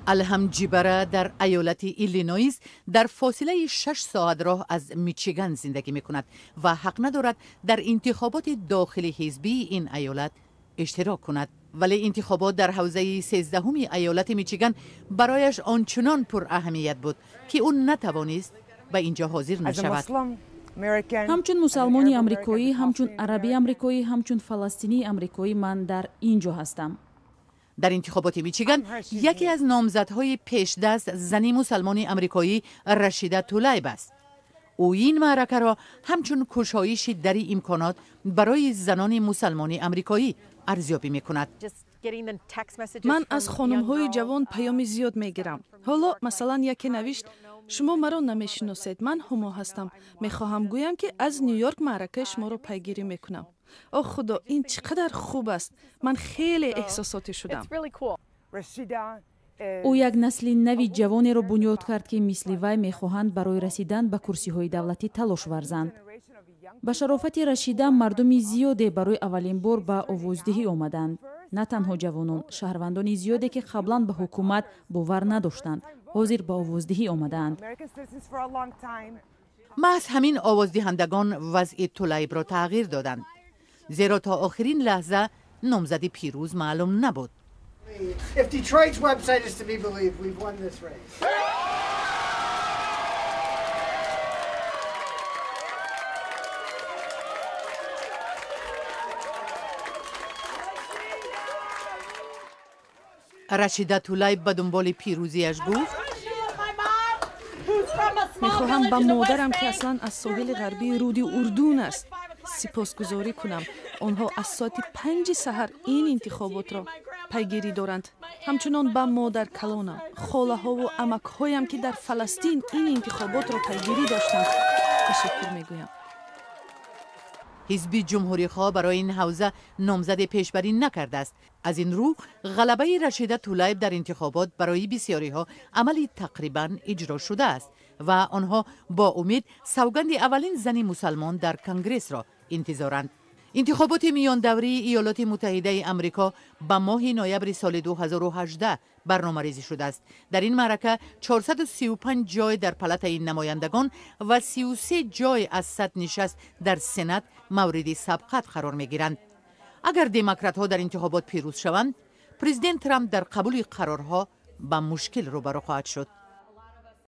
الحمجیبره در ایالت ایلینویز در فاصله 6 ساعت راه از میچیگان زندگی می کند و حق ندارد در انتخابات داخلی حزبی این ایالت اشتراک کند. ولی انتخابات در حوزه 13 ایالت میچیگان برایش آنچنان پر اهمیت بود که اون نتوانست به اینجا حاضر نشود. همچون مسلمانی امریکایی، همچون عربی امریکایی، همچون فلسطینی امریکایی من در اینجا هستم. در انتخابات میچیگان یکی از نامزدهای پیشدست زنی مسلمانی امریکایی رشیده طلیب است. او این معرکه را همچون کشایشی در امکانات برای زنان مسلمانی امریکایی ارزیابی میکند. من از خانم‌های جوان پیام زیاد میگیرم. حالا مثلا یکی نوشت شما مرا نمیشناسید، من هما هستم، میخواهم گویم که از نیویورک معرکه شما را پیگیری میکنم. اوه خدا، این چقدر خوب است. من خیلی احساساتی شدم. او یک نسل نوی جوانی را بنیاد کرد که مثل وی میخواهند برای رسیدن به کرسی‌های دولتی تلاش ورزند. با شرافت رشیده مردم زیادی برای اولین بار به آوازدهی آمدند. نه تنها جوانان، شهروندان زیادی که قبلا به حکومت باور نداشتند حاضر به آوازدهی آمدند. محض همین آوازدهندگان وضع طلیب را تغییر دادند، زیرا تا آخرین لحظه نامزد پیروز معلوم نبود. If Detroit's website is to be believed, we've won this race. رشیده طلیب به دنبال پیروزیش گفت میخواهم با مادرم که اصلا از ساحل غربی رود اردن است سپاسگزاری کنم. آنها از ساعت 5 سحر این انتخابات را پیگیری دارند. همچنان با مادر کلانم، خاله ها و عمک هایم که در فلسطین این انتخابات را پیگیری داشتند تشکر میگویم. حزب جمهوری خواه برای این حوزه نامزد پیشبری نکرده است. از این رو غلبه رشیده طلیب در انتخابات برای بسیاری ها عملی تقریبا اجرا شده است و آنها با امید سوگند اولین زنی مسلمان در کنگرس را انتظارند. انتخابات میان دوره ایالات متحده امریکا به ماه نوامبر سال 2018 برنامه‌ریزی شده است. در این معرکه 435 جای در پالات نمایندگان و 33 جای از 100 نشست در سنا مورد سبقت قرار می‌گیرند. اگر دموکرات‌ها در انتخابات پیروز شوند، پرزیدنت ترامپ در قبول قرارها با مشکل روبرو خواهد شد.